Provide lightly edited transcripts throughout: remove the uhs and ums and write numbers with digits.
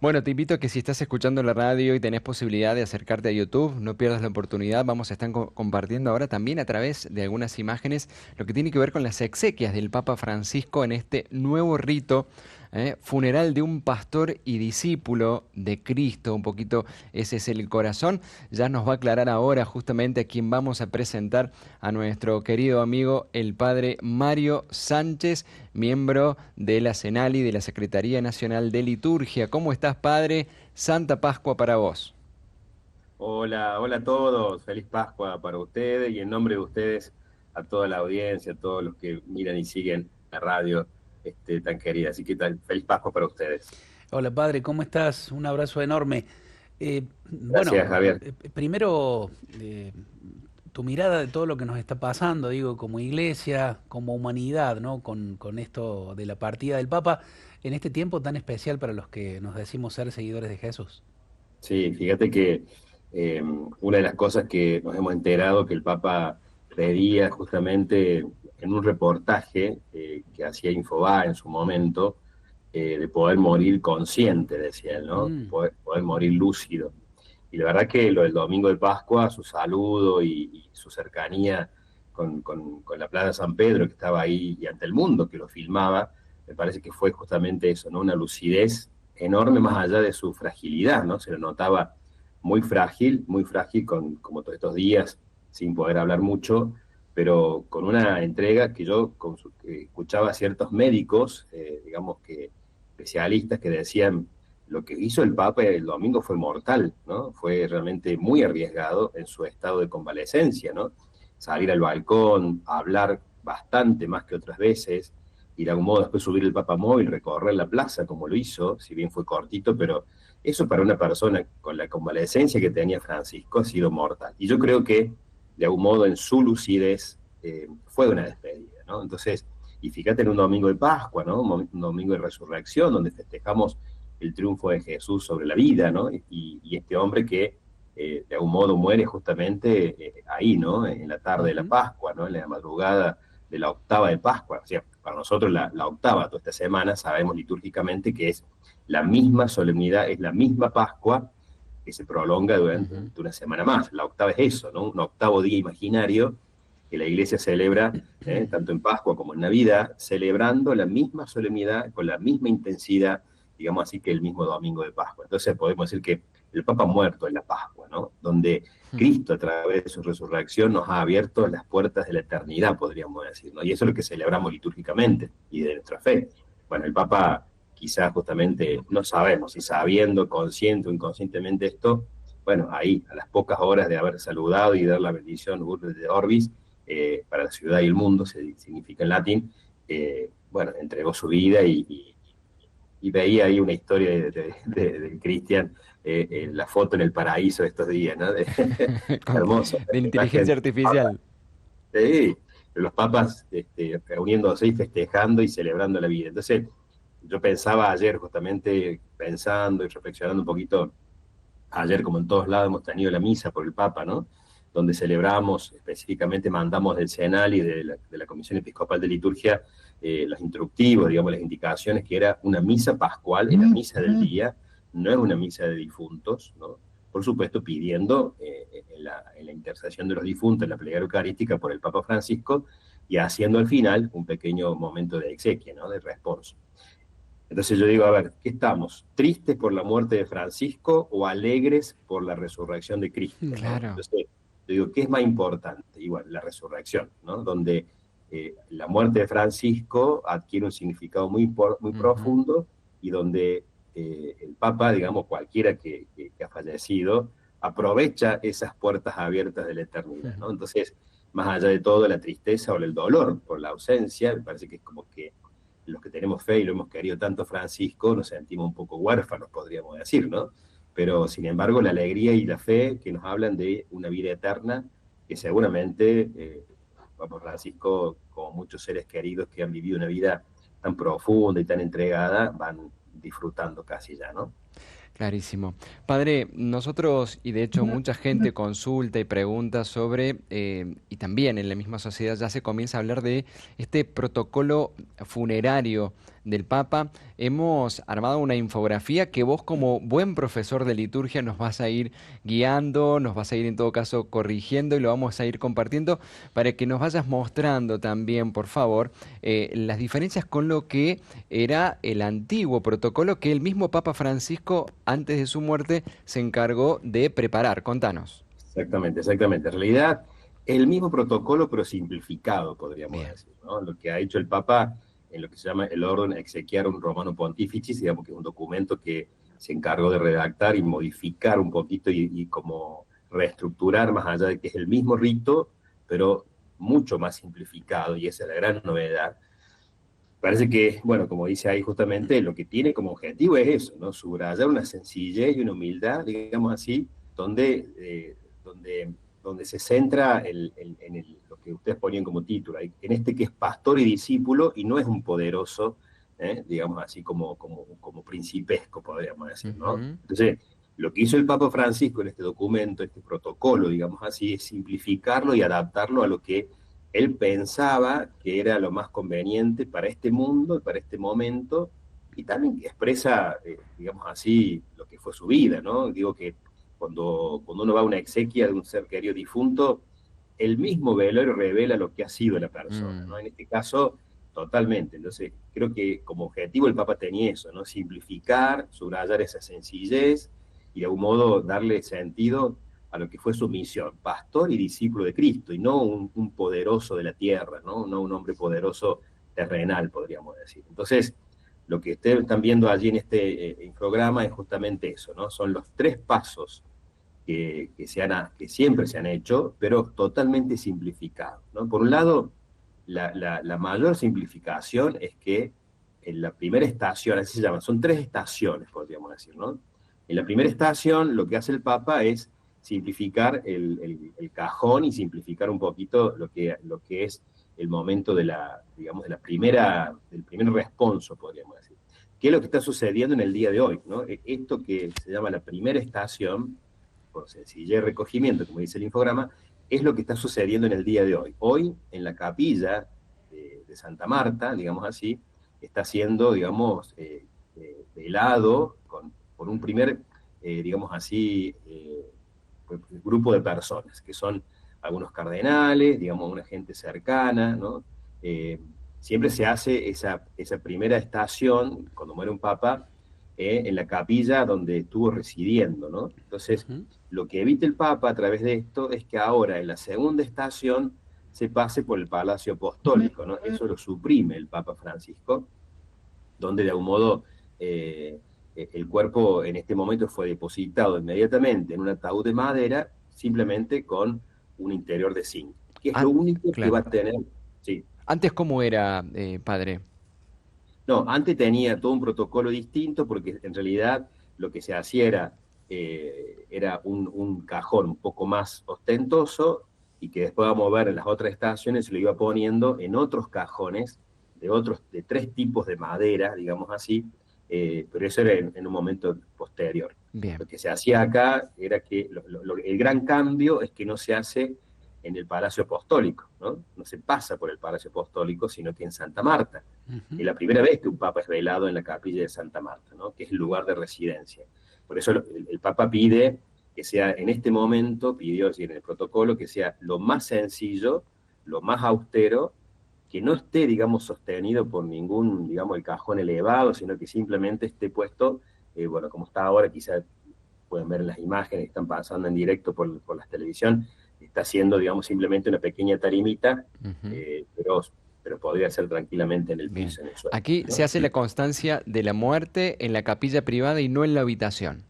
Bueno, te invito a que si estás escuchando la radio y tenés posibilidad de acercarte a YouTube, no pierdas la oportunidad. Vamos a estar compartiendo ahora también a través de algunas imágenes lo que tiene que ver con las exequias del Papa Francisco en este nuevo rito, funeral de un pastor y discípulo de Cristo. Un poquito ese es el corazón. Ya nos va a aclarar ahora justamente a quién vamos a presentar, a nuestro querido amigo el padre Mario Sánchez, miembro de la CENALI, de la Secretaría Nacional de Liturgia. ¿Cómo estás, padre? Santa Pascua para vos. Hola, hola a todos, feliz Pascua para ustedes y en nombre de ustedes a toda la audiencia, a todos los que miran y siguen la radio tan querida. Así que feliz Pascua para ustedes. Hola padre, ¿cómo estás? Un abrazo enorme. Gracias, Javier. Primero, tu mirada de todo lo que nos está pasando, digo, como iglesia, como humanidad, ¿no? Con esto de la partida del Papa, en este tiempo tan especial para los que nos decimos ser seguidores de Jesús. Sí, fíjate que una de las cosas que nos hemos enterado que el Papa pedía justamente en un reportaje que hacía Infobae en su momento, de poder morir consciente, decía él, ¿no? Mm, Poder morir lúcido. Y la verdad que lo del domingo de Pascua, su saludo y su cercanía con la Plaza San Pedro, que estaba ahí, y ante el mundo que lo filmaba, me parece que fue justamente eso, ¿no? Una lucidez enorme más allá de su fragilidad, ¿no? Se lo notaba muy frágil, como todos estos días, sin poder hablar mucho, pero con una entrega que yo que escuchaba a ciertos médicos, digamos que especialistas que decían lo que hizo el Papa el domingo fue mortal, ¿no? Fue realmente muy arriesgado en su estado de convalecencia, ¿no? Salir al balcón, hablar bastante más que otras veces, y de algún modo después subir el Papamóvil, recorrer la plaza como lo hizo, si bien fue cortito, pero eso para una persona con la convalecencia que tenía Francisco ha sido mortal. Y yo creo que de algún modo en su lucidez fue una despedida, ¿no? Entonces, y fíjate en un domingo de Pascua, ¿no? Un domingo de resurrección, donde festejamos el triunfo de Jesús sobre la vida, ¿no? Y este hombre que de algún modo muere justamente ahí, ¿no? En la tarde de la ujú. Pascua, ¿no? En la madrugada de la octava de Pascua. O sea, para nosotros la octava toda esta semana sabemos litúrgicamente que es la misma solemnidad, es la misma Pascua que se prolonga Ujú. durante una semana más. La octava es eso, ¿no? Un octavo día imaginario que la iglesia celebra tanto en Pascua como en Navidad, celebrando la misma solemnidad, con la misma intensidad, digamos así, que el mismo domingo de Pascua. Entonces podemos decir que el Papa muerto en la Pascua, ¿no? Donde Cristo a través de su resurrección nos ha abierto las puertas de la eternidad, podríamos decir, ¿no? Y eso es lo que celebramos litúrgicamente y de nuestra fe. Bueno, el Papa quizás justamente no sabemos si sabiendo, consciente o inconscientemente esto, bueno, ahí a las pocas horas de haber saludado y dar la bendición Urbe de Orbis, para la ciudad y el mundo, significa en latín, bueno, entregó su vida y veía ahí una historia de Cristian, la foto en el paraíso de estos días, ¿no? Con- Hermoso, de la inteligencia imagen, artificial. sí, los papas reuniéndose y festejando y celebrando la vida. Entonces, yo pensaba ayer justamente, pensando y reflexionando un poquito, ayer como en todos lados hemos tenido la misa por el Papa, ¿no? Donde celebramos, específicamente mandamos del CENAL y de la Comisión Episcopal de Liturgia los instructivos, digamos, las indicaciones, que era una misa pascual, en la misa del día, no es una misa de difuntos, ¿no? Por supuesto, pidiendo en la intercesión de los difuntos, en la plegaria eucarística por el Papa Francisco, y haciendo al final un pequeño momento de exequia, ¿no? De responso. Entonces yo digo, a ver, ¿qué estamos? ¿Tristes por la muerte de Francisco o alegres por la resurrección de Cristo, ¿no? Claro. Entonces yo digo, ¿qué es más importante? Igual, la resurrección, ¿no? Donde la muerte de Francisco adquiere un significado muy Ujú. profundo, y donde el Papa, digamos, cualquiera que ha fallecido, aprovecha esas puertas abiertas de la eternidad, ¿no? Entonces, más allá de todo, la tristeza o el dolor por la ausencia, me parece que es como que los que tenemos fe y lo hemos querido tanto Francisco, nos sentimos un poco huérfanos, podríamos decir, ¿no? Pero sin embargo, la alegría y la fe que nos hablan de una vida eterna, que seguramente Papa Francisco, como muchos seres queridos que han vivido una vida tan profunda y tan entregada, van disfrutando casi ya, ¿no? Clarísimo. Padre, nosotros, y de hecho mucha gente consulta y pregunta sobre, y también en la misma sociedad ya se comienza a hablar de este protocolo funerario del Papa. Hemos armado una infografía que vos como buen profesor de liturgia nos vas a ir guiando, nos vas a ir en todo caso corrigiendo y lo vamos a ir compartiendo para que nos vayas mostrando también, por favor, las diferencias con lo que era el antiguo protocolo que el mismo Papa Francisco, antes de su muerte, se encargó de preparar. Contanos. Exactamente, exactamente. En realidad, el mismo protocolo, pero simplificado, podríamos Bien. decir, ¿no? Lo que ha hecho el Papa en lo que se llama el Ordine Exequiarum Romano Pontificis, digamos que es un documento que se encargó de redactar y modificar un poquito y como reestructurar, más allá de que es el mismo rito, pero mucho más simplificado, y esa es la gran novedad. Parece que, bueno, como dice ahí justamente, lo que tiene como objetivo es eso, ¿no? Subrayar una sencillez y una humildad, digamos así, donde se centra lo que ustedes ponían como título, en este que es pastor y discípulo, y no es un poderoso, digamos así, como principesco, podríamos decir, ¿no? Ujú. Entonces, lo que hizo el Papa Francisco en este documento, este protocolo, digamos así, es simplificarlo y adaptarlo a lo que él pensaba que era lo más conveniente para este mundo y para este momento, y también que expresa, digamos así, lo que fue su vida, ¿no? Digo que cuando uno va a una exequia de un ser querido difunto, el mismo velorio revela lo que ha sido la persona, Mm. ¿no? En este caso, totalmente. Entonces, creo que como objetivo el Papa tenía eso, ¿no? Simplificar, subrayar esa sencillez y de algún modo darle sentido a lo que fue su misión, pastor y discípulo de Cristo, y no un poderoso de la tierra, ¿no? No un hombre poderoso terrenal, podríamos decir. Entonces, lo que ustedes están viendo allí en este programa es justamente eso, ¿no? Son los 3 pasos que siempre se han hecho, pero totalmente simplificados, ¿no? Por un lado, la mayor simplificación es que en la primera estación, así se llama, son 3 estaciones, podríamos decir, ¿no? En la primera estación, lo que hace el Papa es simplificar el cajón y simplificar un poquito lo que es el momento digamos, del primer responso, podríamos decir. ¿Qué es lo que está sucediendo en el día de hoy, ¿no? Esto que se llama la primera estación, por sencillez y recogimiento, como dice el infograma, es lo que está sucediendo en el día de hoy. Hoy, en la capilla de Santa Marta, digamos así, está siendo, digamos, velado por un primer, digamos así, grupo de personas, que son algunos cardenales, digamos, una gente cercana, ¿no? Siempre se hace esa primera estación, cuando muere un papa, en la capilla donde estuvo residiendo, ¿no? Entonces, Ujú. lo que evita el Papa a través de esto es que ahora en la segunda estación se pase por el Palacio Apostólico, ¿no? Eso lo suprime el Papa Francisco, donde de algún modo el cuerpo en este momento fue depositado inmediatamente en un ataúd de madera, simplemente con un interior de zinc, que es lo único que va Claro. a tener. Sí. Antes, ¿cómo era, padre? No, antes tenía todo un protocolo distinto porque en realidad lo que se hacía era un cajón un poco más ostentoso y que después vamos a ver en las otras estaciones se lo iba poniendo en otros cajones de 3 tipos de madera, digamos así, pero eso era en un momento posterior. Bien. Lo que se hacía acá era que el gran cambio es que no se hace en el Palacio Apostólico, ¿no? No se pasa por el Palacio Apostólico, sino que en Santa Marta. Ujú. Es la primera vez que un papa es velado en la capilla de Santa Marta, ¿no? Que es el lugar de residencia. Por eso el Papa pide que sea en este momento, pidió decir, en el protocolo, que sea lo más sencillo, lo más austero, que no esté, digamos, sostenido por ningún, digamos, el cajón elevado, sino que simplemente esté puesto, bueno, como está ahora, quizás pueden ver en las imágenes que están pasando en directo por la televisión, está haciendo, digamos, simplemente una pequeña tarimita, Ujú. pero podría ser tranquilamente en el Bien. piso, en el suelo, Aquí se ¿no? hace la constancia de la muerte en la capilla privada y no en la habitación.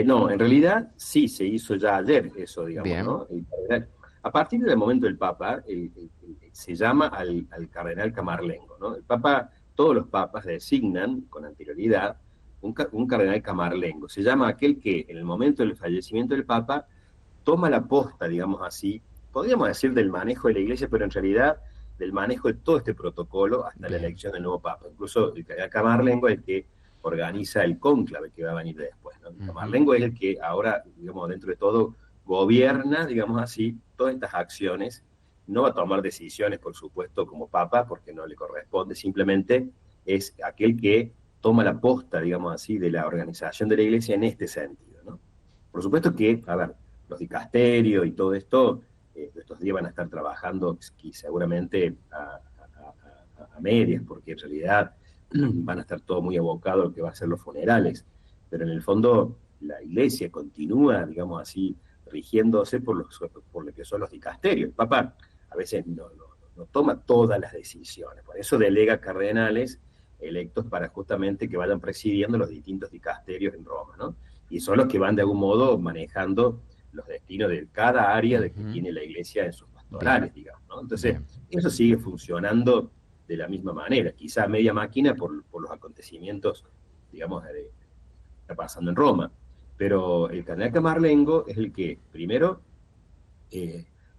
No, en realidad sí se hizo ya ayer eso, digamos, Bien. ¿no? A partir del momento del Papa, se llama al cardenal Camarlengo, ¿no? El Papa, todos los papas designan con anterioridad un cardenal Camarlengo. Se llama aquel que en el momento del fallecimiento del Papa toma la posta, digamos así, podríamos decir del manejo de la iglesia, pero en realidad del manejo de todo este protocolo hasta la Bien. elección del nuevo Papa. Incluso el cardenal Camarlengo es el que organiza el cónclave que va a venir después, ¿no? Camarlengo es el que ahora, digamos, dentro de todo, gobierna, digamos así, todas estas acciones. No va a tomar decisiones, por supuesto, como papa, porque no le corresponde, simplemente es aquel que toma la posta, digamos así, de la organización de la iglesia en este sentido, ¿no? Por supuesto que, a ver, los dicasterios y todo esto, estos días van a estar trabajando y seguramente a medias, porque en realidad van a estar todo muy abocado a lo que va a ser los funerales, pero en el fondo la iglesia continúa, digamos así, rigiéndose por lo que son los dicasterios. El Papa a veces no toma todas las decisiones, por eso delega cardenales electos para justamente que vayan presidiendo los distintos dicasterios en Roma, ¿no? Y son los que van de algún modo manejando los destinos de cada área de que tiene la iglesia en sus pastorales, digamos, ¿no? Entonces, eso sigue funcionando de la misma manera, quizá a media máquina por los acontecimientos, digamos, que está pasando en Roma. Pero el cardenal Camarlengo es el que primero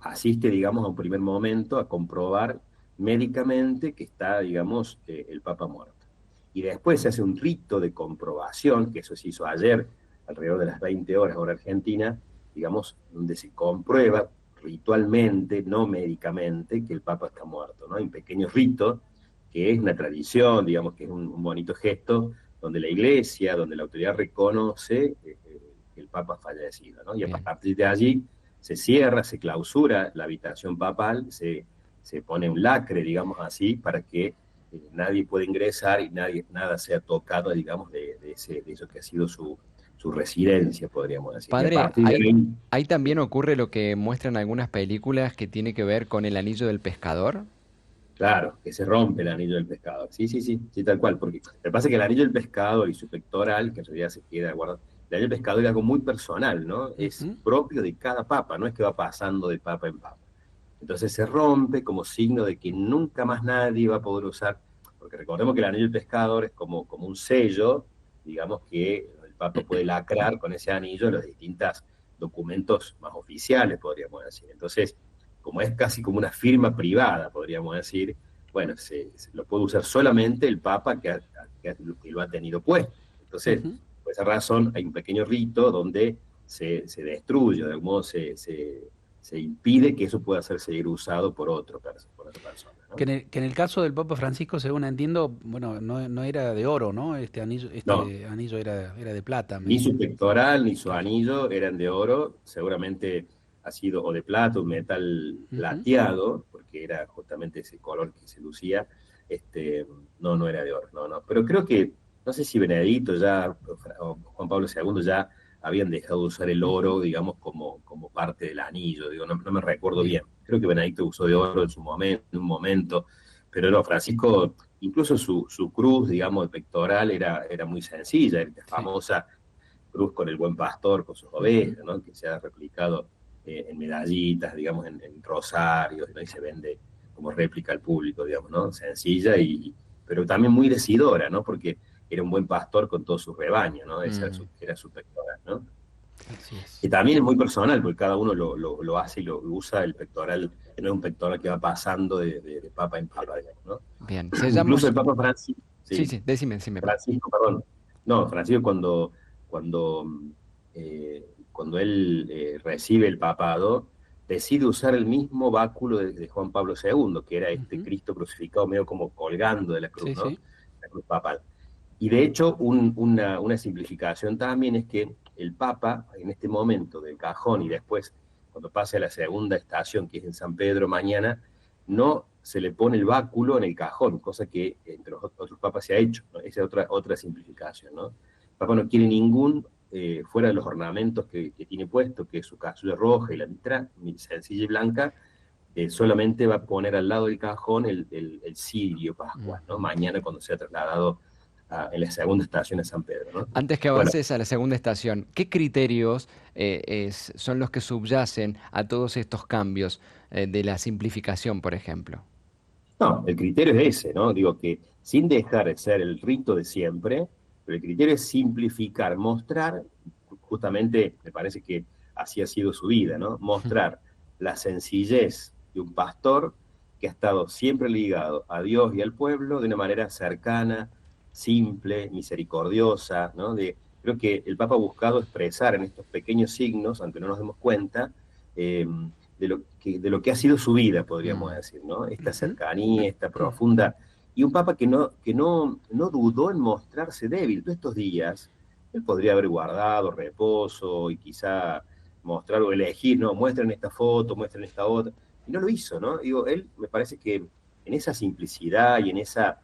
asiste, digamos, a un primer momento a comprobar médicamente que está, digamos, el Papa muerto. Y después se hace un rito de comprobación, que eso se hizo ayer, alrededor de las 20 horas, hora argentina, digamos, donde se comprueba ritualmente, no médicamente, que el Papa está muerto, ¿no? Hay un pequeño rito, que es una tradición, digamos, que es un bonito gesto, donde la iglesia, donde la autoridad reconoce que el Papa ha fallecido, ¿no? Y a partir de allí se cierra, se clausura la habitación papal, se pone un lacre, digamos así, para que nadie pueda ingresar y nada sea tocado, digamos, de eso que ha sido su residencia, podríamos decir. Padre, ahí también ocurre lo que muestran algunas películas que tiene que ver con el anillo del pescador. Claro, que se rompe el anillo del pescador. Sí, tal cual. Porque lo que pasa es que el anillo del pescador y su pectoral, que en realidad se queda guardado, el anillo del pescador es algo muy personal, ¿no? Es propio de cada papa, no es que va pasando de papa en papa. Entonces se rompe como signo de que nunca más nadie va a poder usar, porque recordemos que el anillo del pescador es como un sello, digamos, que el papa puede lacrar con ese anillo los distintos documentos más oficiales, podríamos decir. Entonces, como es casi como una firma privada, podríamos decir, bueno, se lo puede usar solamente el Papa que lo ha tenido puesto. Entonces, por esa razón, hay un pequeño rito donde se destruye, de algún modo se impide que eso pueda ser seguir usado por otra persona, ¿no? Que en el caso del Papa Francisco, según entiendo, bueno, no era de oro, ¿no? Este anillo, No. Anillo era de plata. Ni su pectoral ni su anillo eran de oro, seguramente ha sido o de plata, un metal plateado, porque era justamente ese color que se lucía. No era de oro, no. Pero creo que, no sé si Benedicto ya, o Juan Pablo II ya habían dejado de usar el oro, digamos, como parte del anillo, digo, no me recuerdo bien. Creo que Benedicto usó de oro en un momento, pero no, Francisco, incluso su cruz, digamos, de pectoral era muy sencilla, era famosa cruz con el buen pastor, con sus ovejas, ¿no? Que se ha replicado en medallitas, digamos, en rosarios, ¿no? Y se vende como réplica al público, digamos, ¿no? Sencilla, pero también muy decidora, ¿no? Porque era un buen pastor con todo su rebaño, ¿no? Esa era su pectoral, ¿no? Así es. Y también es muy personal, porque cada uno lo hace y lo usa el pectoral, no es un pectoral que va pasando de papa en papa, digamos, ¿no? Bien, Incluso el Papa Francisco, Sí, decime. Francisco, perdón. No, Francisco cuando él recibe el papado, decide usar el mismo báculo de Juan Pablo II, que era este Cristo crucificado medio como colgando de la cruz, ¿no? Sí. La cruz papal. Y de hecho, una simplificación también es que el Papa, en este momento del cajón y después, cuando pase a la segunda estación, que es en San Pedro mañana, no se le pone el báculo en el cajón, cosa que entre los otros papas se ha hecho, ¿no? Esa es otra simplificación, ¿no? El Papa no quiere ningún, fuera de los ornamentos que tiene puesto, que es su casulla roja y la mitra, sencilla y blanca, solamente va a poner al lado del cajón el cirio pascual, ¿no? Mañana cuando sea trasladado en la segunda estación a San Pedro, ¿no? Antes que avances a la segunda estación, ¿qué criterios son los que subyacen a todos estos cambios de la simplificación, por ejemplo? No, el criterio es ese, ¿no? Digo que sin dejar de ser el rito de siempre, pero el criterio es simplificar, mostrar, justamente me parece que así ha sido su vida, ¿no? Mostrar la sencillez de un pastor que ha estado siempre ligado a Dios y al pueblo de una manera cercana, simple, misericordiosa, ¿no? Creo que el Papa ha buscado expresar en estos pequeños signos, aunque no nos demos cuenta, de lo que ha sido su vida, podríamos decir, ¿no? Esta cercanía, esta profunda, y un Papa que no dudó en mostrarse débil. Todos estos días, él podría haber guardado reposo y quizá mostrar o elegir, no, muestren esta foto, muestren esta otra, y no lo hizo, ¿no? Digo, él me parece que en esa simplicidad y en esa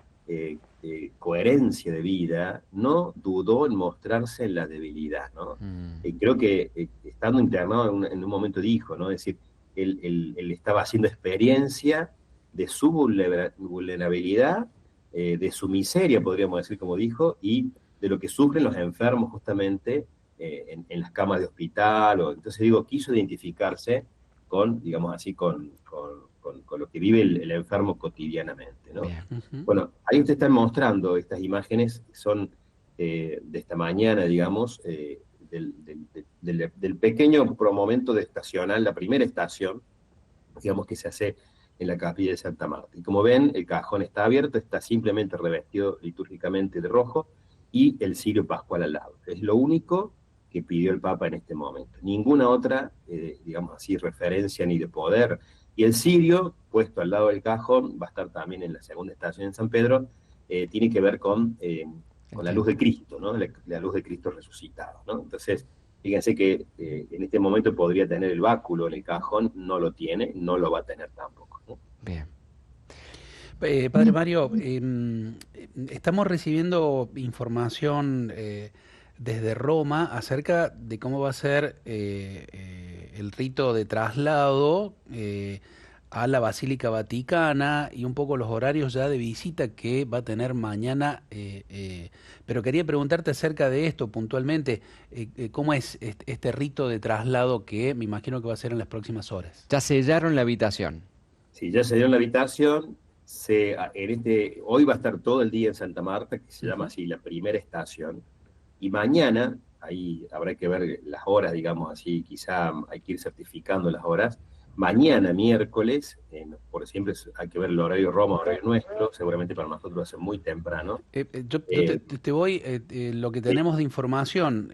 coherencia de vida, no dudó en mostrarse en la debilidad, ¿no? Creo que estando internado en un momento dijo, ¿no? Es decir, él estaba haciendo experiencia de su vulnerabilidad, de su miseria, podríamos decir, como dijo, y de lo que sufren los enfermos justamente en las camas de hospital. Entonces digo, quiso identificarse con, digamos así, con lo que vive el enfermo cotidianamente, ¿no? Bueno, ahí usted está mostrando estas imágenes, son de esta mañana, digamos, del pequeño momento de estacional, la primera estación, digamos, que se hace en la capilla de Santa Marta. Y como ven, el cajón está abierto, está simplemente revestido litúrgicamente de rojo, y el cirio pascual al lado. Es lo único que pidió el Papa en este momento. Ninguna otra, digamos así, referencia ni de poder. Y el cirio, puesto al lado del cajón, va a estar también en la segunda estación en San Pedro, tiene que ver con la luz de Cristo, ¿no? La luz de Cristo resucitado, ¿no? Entonces, fíjense que en este momento podría tener el báculo en el cajón, no lo tiene, no lo va a tener tampoco, ¿no? Bien. Padre Mario, estamos recibiendo información desde Roma acerca de cómo va a ser el rito de traslado a la Basílica Vaticana y un poco los horarios ya de visita que va a tener mañana. Pero quería preguntarte acerca de esto puntualmente. ¿Cómo es este rito de traslado que me imagino que va a ser en las próximas horas? Ya sellaron la habitación. Sí, ya se dio en la habitación. Hoy va a estar todo el día en Santa Marta, que se llama así la primera estación, y mañana, ahí habrá que ver las horas, digamos así, quizá hay que ir certificando las horas. Mañana, miércoles, por siempre hay que ver el horario Roma, horario nuestro, seguramente para nosotros va a ser muy temprano. Yo te voy, lo que tenemos de información,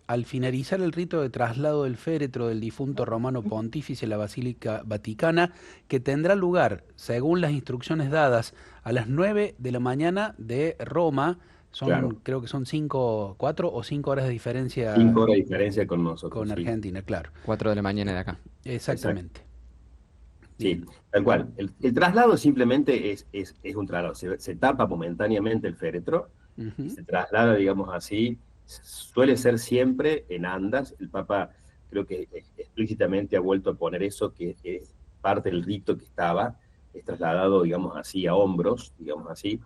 al finalizar el rito de traslado del féretro del difunto romano pontífice a la Basílica Vaticana, que tendrá lugar, según las instrucciones dadas, a las 9 de la mañana de Roma. Claro. Creo que son 4 o 5 horas de diferencia 5 horas de diferencia con nosotros. con Sí. Argentina, claro. 4 de la mañana de acá. Exactamente. Sí, tal cual. El traslado simplemente es un traslado. Se tapa momentáneamente el féretro y se traslada, digamos así. Suele ser siempre en andas. El Papa creo que explícitamente ha vuelto a poner eso, que es parte del rito que estaba, es trasladado, digamos así, a hombros, digamos así.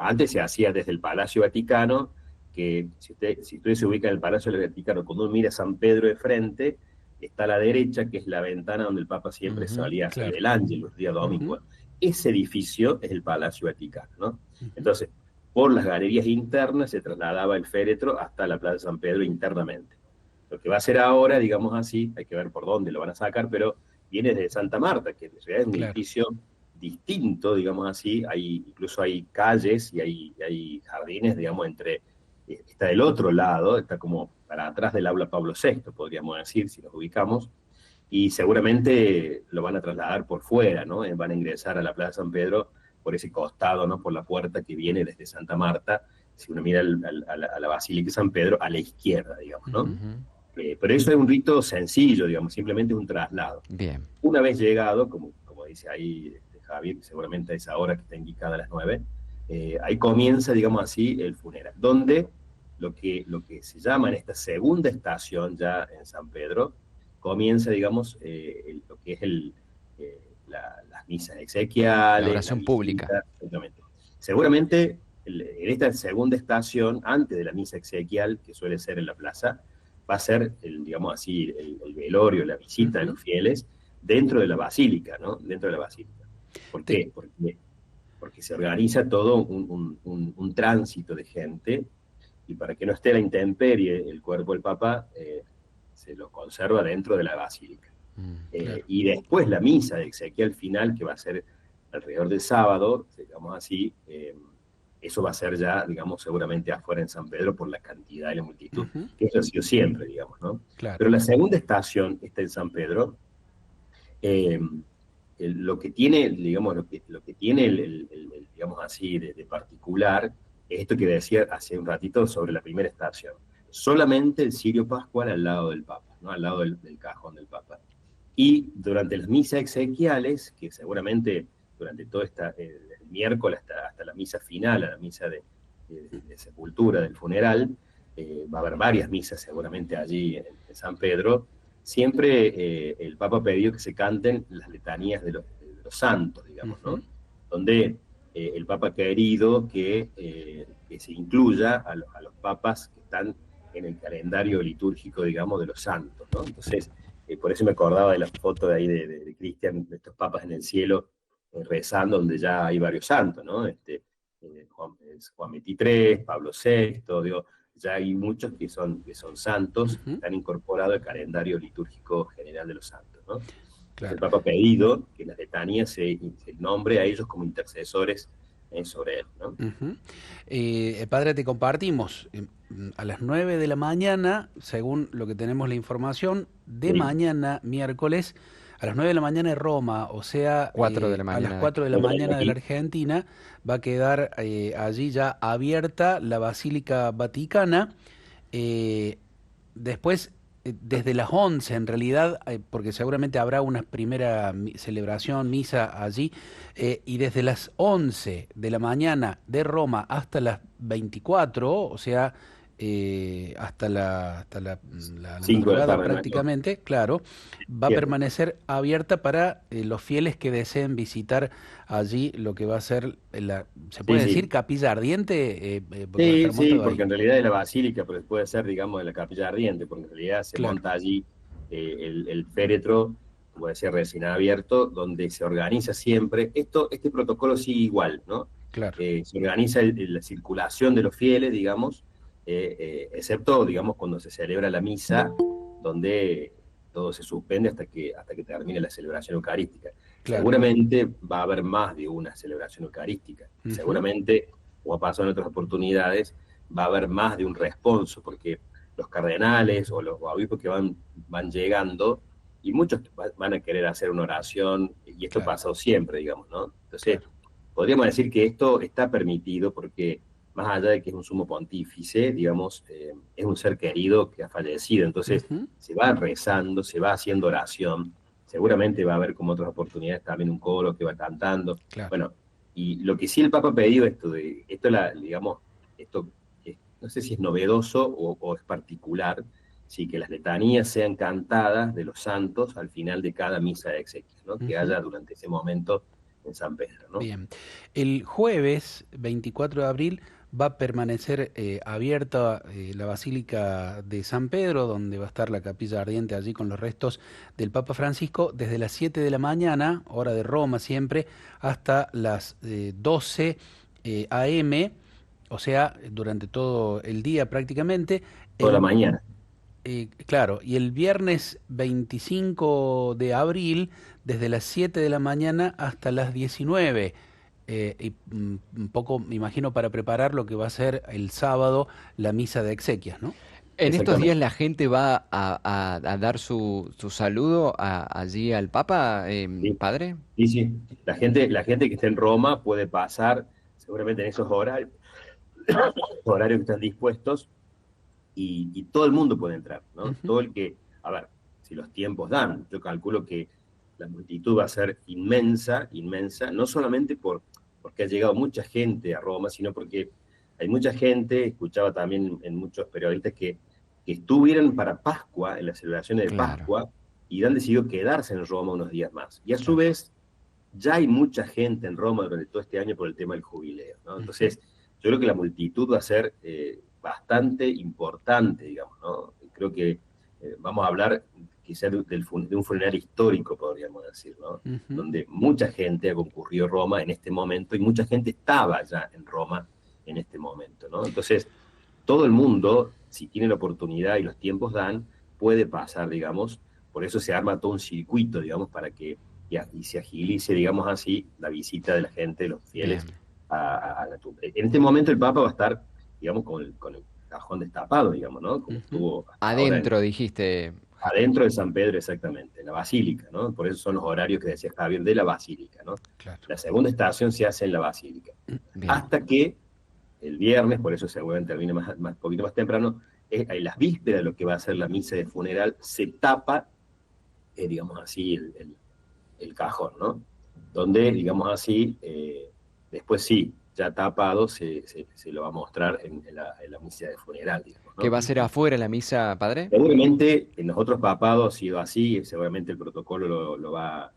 Antes se hacía desde el Palacio Vaticano, que si usted se ubica en el Palacio Vaticano, cuando uno mira a San Pedro de frente, está a la derecha, que es la ventana donde el Papa siempre solía hacer el Ángelus, el día domingo. Ese edificio es el Palacio Vaticano, ¿no? Entonces, por las galerías internas se trasladaba el féretro hasta la Plaza San Pedro internamente. Lo que va a hacer ahora, digamos así, hay que ver por dónde lo van a sacar, pero viene desde Santa Marta, que en realidad es un edificio distinto, digamos así. Incluso hay calles y hay jardines, digamos, está del otro lado, está como para atrás del aula Pablo VI, podríamos decir, si nos ubicamos, y seguramente lo van a trasladar por fuera, ¿no? Van a ingresar a la Plaza San Pedro por ese costado, ¿no? Por la puerta que viene desde Santa Marta, si uno mira a la Basílica de San Pedro, a la izquierda, digamos, ¿no? Pero eso es un rito sencillo, digamos, simplemente un traslado. Bien. Una vez llegado, como dice ahí Javier, seguramente a esa hora que está indicada a las 9, ahí comienza, digamos así, el funeral, donde lo que se llama en esta segunda estación ya en San Pedro, comienza, digamos, lo que es las misas exequiales. La oración pública. Exactamente. Seguramente en esta segunda estación, antes de la misa exequial, que suele ser en la plaza, va a ser, digamos así, el velorio, la visita de los fieles dentro de la basílica, ¿no? Dentro de la basílica. ¿Por qué? Porque se organiza todo un tránsito de gente, y para que no esté a la intemperie el cuerpo del Papa, se lo conserva dentro de la basílica. Claro. Y después la misa de exequial final, que va a ser alrededor del sábado, digamos así, eso va a ser ya, digamos, seguramente afuera en San Pedro por la cantidad y la multitud, Ujú. que eso ha sido siempre, digamos, ¿no? Claro. Pero la segunda estación está en San Pedro. eh, lo que tiene, digamos, lo que tiene digamos así, de particular, es esto que decía hace un ratito sobre la primera estación. Solamente el cirio pascual al lado del Papa, ¿no? Al lado del cajón del Papa. Y durante las misas exequiales, que seguramente durante todo el miércoles hasta la misa final, a la misa de sepultura, del funeral, va a haber varias misas seguramente allí en San Pedro. Siempre el Papa ha pedido que se canten las letanías de los santos, digamos, ¿no? Donde el Papa ha querido que se incluya a los papas que están en el calendario litúrgico, digamos, de los santos, ¿no? Entonces, por eso me acordaba de la foto de ahí de Cristian, de estos papas en el cielo, rezando, donde ya hay varios santos, ¿no? Juan XXIII, Pablo VI, digo, ya hay muchos que son santos, que están incorporados al calendario litúrgico general de los santos, ¿no? Claro. El Papa ha pedido que en las letanías se nombre a ellos como intercesores sobre él, ¿no? Padre, te compartimos a las 9 de la mañana, según lo que tenemos la información, de mañana, miércoles, a las 9 de la mañana en Roma, o sea, 4 de la mañana. a las 4 de la mañana de la Argentina, va a quedar allí ya abierta la Basílica Vaticana. Después, desde las 11 en realidad, porque seguramente habrá una primera celebración, misa allí, y desde las 11 de la mañana de Roma hasta las 24, o sea, hasta la madrugada prácticamente, claro, va a permanecer abierta para los fieles que deseen visitar allí lo que va a ser, ¿se puede decir capilla ardiente? Sí, porque en realidad es la basílica, pero puede ser, digamos, de la capilla ardiente, porque en realidad se monta allí el féretro, como decía, recién abierto, donde se organiza siempre, este protocolo sigue igual, ¿no? Claro. Se organiza la circulación de los fieles, digamos, excepto, digamos, cuando se celebra la misa, donde todo se suspende hasta que termine la celebración eucarística. Claro. Seguramente va a haber más de una celebración eucarística. Seguramente, como ha pasado en otras oportunidades, va a haber más de un responso, porque los cardenales o los obispos que van llegando, y muchos van a querer hacer una oración, y esto ha pasado siempre, digamos, ¿no? Entonces, podríamos decir que esto está permitido porque, más allá de que es un sumo pontífice, digamos, es un ser querido que ha fallecido, entonces se va rezando, se va haciendo oración, seguramente va a haber como otras oportunidades también un coro que va cantando, bueno, y lo que sí el Papa ha pedido, digamos, esto no sé si es novedoso o es particular, sí, que las letanías sean cantadas de los santos al final de cada misa de exequias, ¿no? Que haya durante ese momento en San Pedro, ¿no? Bien. El jueves 24 de abril va a permanecer abierta la Basílica de San Pedro, donde va a estar la capilla ardiente allí con los restos del Papa Francisco, desde las 7 de la mañana, hora de Roma siempre, hasta las 12 a.m., o sea, durante todo el día prácticamente. Toda la mañana. Claro, y el viernes 25 de abril, desde las 7 de la mañana hasta las 19, y un poco, me imagino, para preparar lo que va a ser el sábado, la misa de exequias, ¿no? En estos días la gente va a dar su saludo allí al Papa, padre. Sí. La gente que está en Roma puede pasar, seguramente en esos horarios que están dispuestos, y todo el mundo puede entrar, ¿no? Todo el que, a ver, si los tiempos dan, yo calculo que la multitud va a ser inmensa, no solamente porque ha llegado mucha gente a Roma, sino porque hay mucha gente, escuchaba también en muchos periodistas que estuvieron para Pascua, en las celebraciones de Pascua, y han decidido quedarse en Roma unos días más. Y a su vez, ya hay mucha gente en Roma durante todo este año por el tema del jubileo, ¿no? Entonces, yo creo que la multitud va a ser bastante importante, digamos, ¿no? Creo que vamos a hablar quizás de un funeral histórico, podríamos decir, ¿no? Donde mucha gente ha concurrido a Roma en este momento y mucha gente estaba ya en Roma en este momento, ¿no? Entonces, todo el mundo, si tiene la oportunidad y los tiempos dan, puede pasar, digamos, por eso se arma todo un circuito, digamos, para que y se agilice, digamos así, la visita de la gente, de los fieles, a la tumba. En este momento el Papa va a estar, digamos, con el cajón destapado, digamos, ¿no? Como estuvo hasta ahora Adentro, dijiste. adentro de San Pedro, exactamente, en la Basílica, ¿no? Por eso son los horarios que decía Javier de la Basílica, ¿no? Claro. La segunda estación se hace en la Basílica. Bien. Hasta que el viernes, por eso seguramente termine poquito más temprano, en las vísperas de lo que va a ser la misa de funeral, se tapa, digamos así, el cajón, ¿no? Donde, digamos así, después sí, ya tapado, se lo va a mostrar en la misa de funeral, digamos, ¿Qué ¿no? va a ser afuera la misa, padre? Seguramente en los otros papados ha sido así, seguramente el protocolo lo va...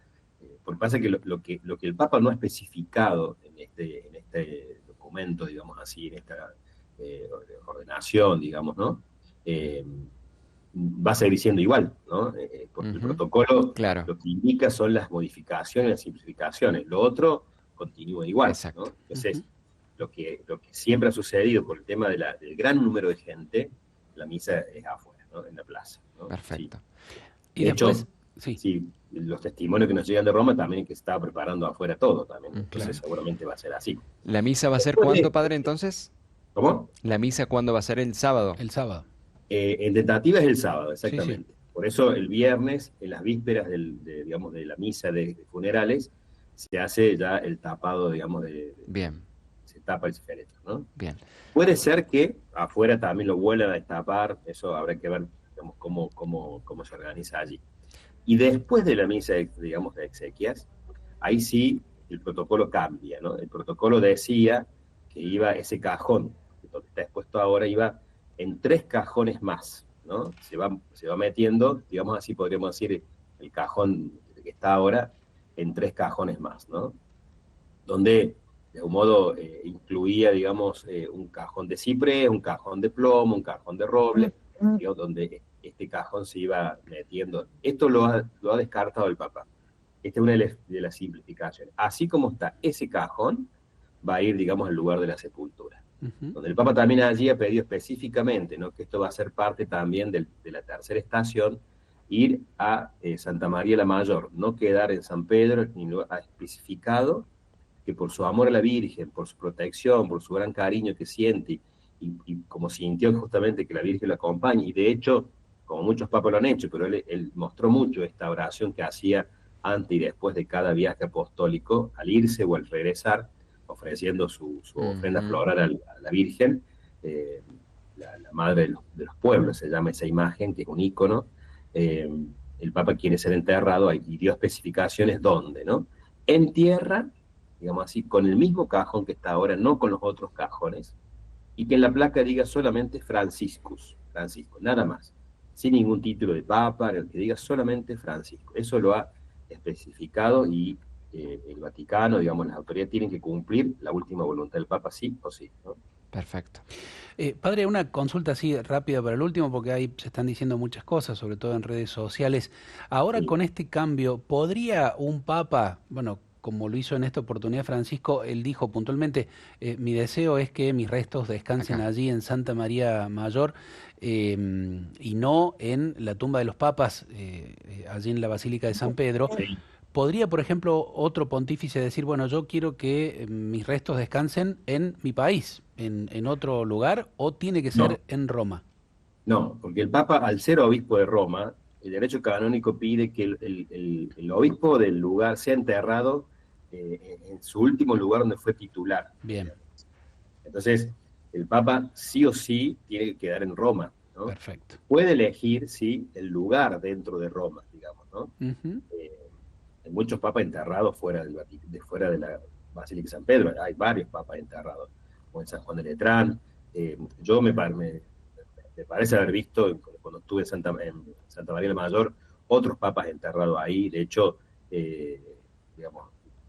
porque pasa que lo que el Papa no ha especificado en este documento, digamos así, en esta ordenación, digamos, ¿no? Va a seguir siendo igual, ¿no? Porque el protocolo Claro. lo que indica son las modificaciones, las simplificaciones. Lo otro continúa igual, Exacto. ¿no? Entonces, lo que siempre ha sucedido por el tema del gran número de gente, la misa es afuera, ¿no? En la plaza, ¿no? Perfecto. Sí. Y De después, hecho, sí. sí, los testimonios que nos llegan de Roma también es que se estaba preparando afuera todo también. Entonces Claro. seguramente va a ser así. ¿La misa va a ser Después cuándo, de- padre, entonces? ¿Cómo? ¿La misa cuándo va a ser? ¿El sábado? El sábado. En tentativa es el sábado, Sí, sí. exactamente. Por eso el viernes, en las vísperas digamos, de la misa de funerales, se hace ya el tapado, digamos, Bien, se tapa el féretro, ¿no? bien. Puede ser que afuera también lo vuelvan a destapar, eso habrá que ver, digamos, cómo se organiza allí. Y después de la misa, digamos, de exequias, ahí sí el protocolo cambia, ¿no? El protocolo decía que iba ese cajón, donde está expuesto ahora, iba en 3 cajones más, ¿no? Se va metiendo, digamos así, podríamos decir, el cajón que está ahora en 3 cajones más, ¿no? Donde de algún modo incluía, digamos, un cajón de ciprés, un cajón de plomo, un cajón de roble, digamos, donde este cajón se iba metiendo. Esto lo ha descartado el Papa. Esta es una de las simplificaciones. Así como está ese cajón, va a ir, digamos, al lugar de la sepultura. Donde el Papa también allí ha pedido específicamente, ¿no? Que esto va a ser parte también de la tercera estación, ir a Santa María la Mayor, no quedar en San Pedro, ni lo ha especificado que por su amor a la Virgen, por su protección, por su gran cariño que siente, y como sintió justamente que la Virgen lo acompaña, y de hecho, como muchos papas lo han hecho, pero él mostró mucho esta oración que hacía antes y después de cada viaje apostólico, al irse o al regresar, ofreciendo su ofrenda floral a la Virgen, la madre de los pueblos, se llama esa imagen, que es un ícono. El Papa quiere ser enterrado y dio especificaciones dónde, ¿no? En tierra, digamos así, con el mismo cajón que está ahora, no con los otros cajones, y que en la placa diga solamente Francisco, nada más, sin ningún título de Papa, que diga solamente Francisco. Eso lo ha especificado y el Vaticano, digamos, las autoridades tienen que cumplir la última voluntad del Papa, sí o sí, ¿no? Perfecto. Padre, una consulta así rápida para el último, porque ahí se están diciendo muchas cosas, sobre todo en redes sociales. Ahora Sí. con este cambio, ¿podría un papa, bueno, como lo hizo en esta oportunidad Francisco, él dijo puntualmente, mi deseo es que mis restos descansen Acá. allí en Santa María Mayor y no en la tumba de los papas, allí en la Basílica de San Pedro? Sí. ¿Podría, por ejemplo, otro pontífice decir, bueno, yo quiero que mis restos descansen en mi país, en otro lugar, o tiene que No, ser en Roma? no, porque el Papa, al ser obispo de Roma, el derecho canónico pide que el obispo del lugar sea enterrado en su último lugar donde fue titular. Bien, Entonces, el Papa sí o sí tiene que quedar en Roma, ¿no? perfecto. Puede elegir, sí, el lugar dentro de Roma, digamos, ¿no? Ujú. Hay muchos papas enterrados fuera fuera de la Basílica de San Pedro, hay varios papas enterrados, como en San Juan de Letrán. Yo me parece haber visto, cuando estuve en Santa María la Mayor, otros papas enterrados ahí. De hecho, digamos,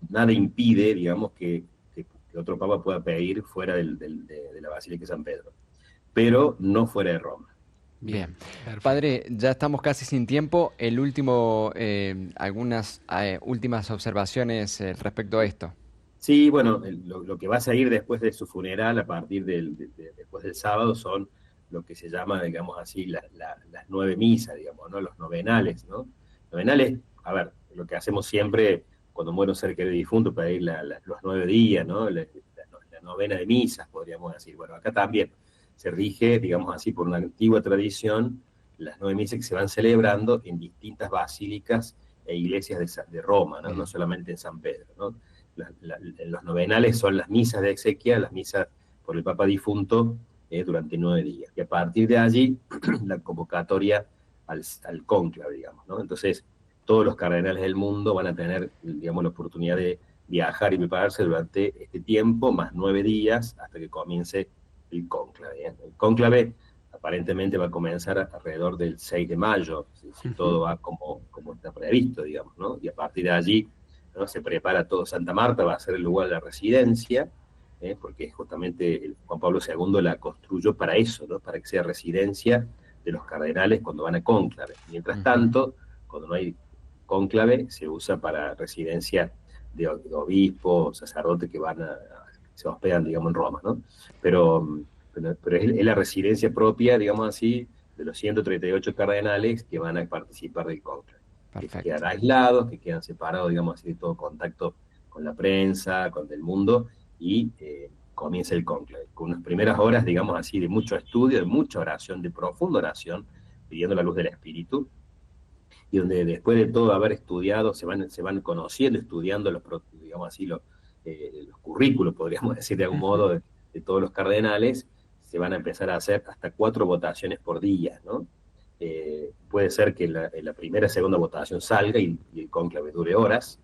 nada impide, digamos, que otro papa pueda pedir fuera de la Basílica de San Pedro, pero no fuera de Roma. Bien. Perfecto. Padre, ya estamos casi sin tiempo. El último, algunas últimas observaciones respecto a esto. Sí, bueno, lo que va a seguir después de su funeral, a partir después del sábado, son lo que se llama, digamos así, las 9 misas, digamos, ¿no? Los novenales, ¿no? Novenales, a ver, lo que hacemos siempre cuando muere un ser querido difunto, pedir los 9 días, ¿no? Las la novena de misas, podríamos decir. Bueno, acá también se rige, digamos así, por una antigua tradición, las 9 misas que se van celebrando en distintas basílicas e iglesias de Roma, ¿no? No solamente en San Pedro, ¿no? Los novenales son las misas de exequia, las misas por el Papa difunto durante 9 días. Y a partir de allí, la convocatoria al cónclave, digamos, ¿no? Entonces, todos los cardenales del mundo van a tener, digamos, la oportunidad de viajar y prepararse durante este tiempo, más 9 días, hasta que comience el cónclave. El cónclave aparentemente va a comenzar alrededor del 6 de mayo, si todo va como está previsto, digamos, ¿no? Y a partir de allí, ¿no?, se prepara todo. Santa Marta va a ser el lugar de la residencia, porque justamente Juan Pablo II la construyó para eso, ¿no? Para que sea residencia de los cardenales cuando van a cónclave. Mientras tanto, cuando no hay cónclave, se usa para residencia de obispos, sacerdotes que se hospedan, digamos, en Roma, ¿no? Pero es la residencia propia, digamos así, de los 138 cardenales que van a participar del cónclave. Que quedan aislados, que quedan separados, digamos así, de todo contacto con la prensa, con el mundo, y comienza el cónclave, con unas primeras horas, digamos así, de mucho estudio, de mucha oración, de profunda oración, pidiendo la luz del Espíritu, y donde después de todo haber estudiado, se van conociendo, estudiando digamos así, los currículos, podríamos decir de algún modo, de todos los cardenales. Se van a empezar a hacer hasta 4 votaciones por día, ¿no? Puede ser que la primera, segunda votación salga y el cónclave dure horas,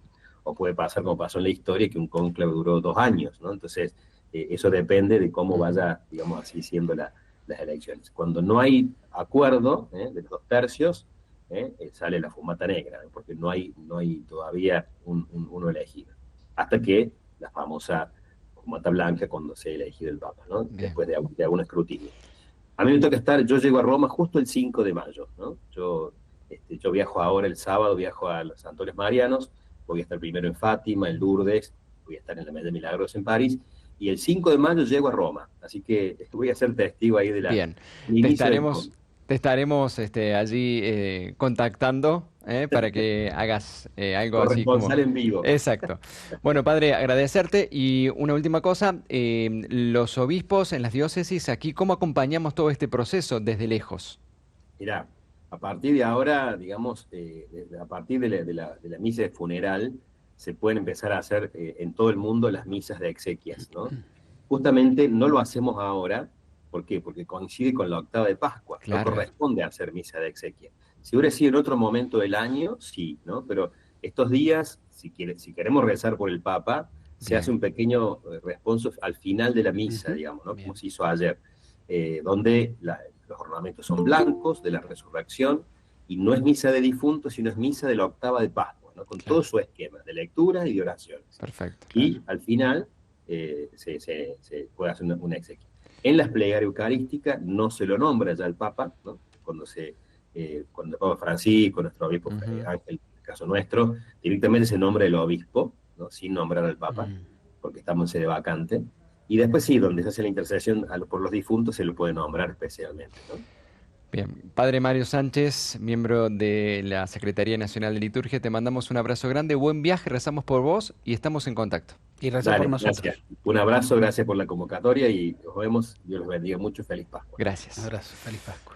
o puede pasar como pasó en la historia, que un cónclave duró 2 años, ¿no? Entonces, eso depende de cómo vaya, digamos así, siendo las elecciones. Cuando no hay acuerdo de los 2 tercios, sale la fumata negra, ¿no? Porque no hay todavía uno elegido. Hasta que la famosa fumata blanca, cuando se ha elegido el Papa, ¿no? Después de algún escrutinio. A mí me toca yo llego a Roma justo el 5 de mayo, ¿no? Yo viajo ahora el sábado, viajo a los Santuarios Marianos, voy a estar primero en Fátima, en Lourdes, voy a estar en la Mesa de Milagros en París, y el 5 de mayo llego a Roma, así que voy a ser testigo ahí de la... Bien, te estaremos allí contactando para que hagas algo así como... Corresponsal en vivo. Exacto. Bueno, padre, agradecerte. Y una última cosa, los obispos en las diócesis, aquí, ¿cómo acompañamos todo este proceso desde lejos? Mirá, a partir de ahora, digamos, a partir de la misa de funeral, se pueden empezar a hacer en todo el mundo las misas de exequias, ¿no? Justamente no lo hacemos ahora. ¿Por qué? Porque coincide con la octava de Pascua. Claro. No corresponde hacer misa de exequia. Si hubiera sido en otro momento del año, sí, ¿no? Pero estos días, si queremos rezar por el Papa, se hace un pequeño responso al final de la misa, digamos, ¿no? Como se hizo ayer, donde los ornamentos son blancos de la resurrección, y no es misa de difuntos, sino es misa de la octava de Pascua, ¿no? Con todo su esquema de lecturas y de oraciones. Perfecto. Y al final se puede hacer una exequia. En las plegarias eucarísticas no se lo nombra ya el Papa, ¿no? Cuando el Papa Francisco, nuestro obispo Ángel, en el caso nuestro, directamente se nombra el obispo, ¿no? Sin nombrar al Papa, porque estamos en sede vacante. Y después sí, donde se hace la intercesión por los difuntos, se lo puede nombrar especialmente, ¿no? Bien, Padre Mario Sánchez, miembro de la Secretaría Nacional de Liturgia, te mandamos un abrazo grande, buen viaje, rezamos por vos y estamos en contacto. Y rezamos por nosotros. Gracias. Un abrazo, gracias por la convocatoria y nos vemos. Dios los bendiga mucho. Feliz Pascua. Gracias. Un abrazo, feliz Pascua.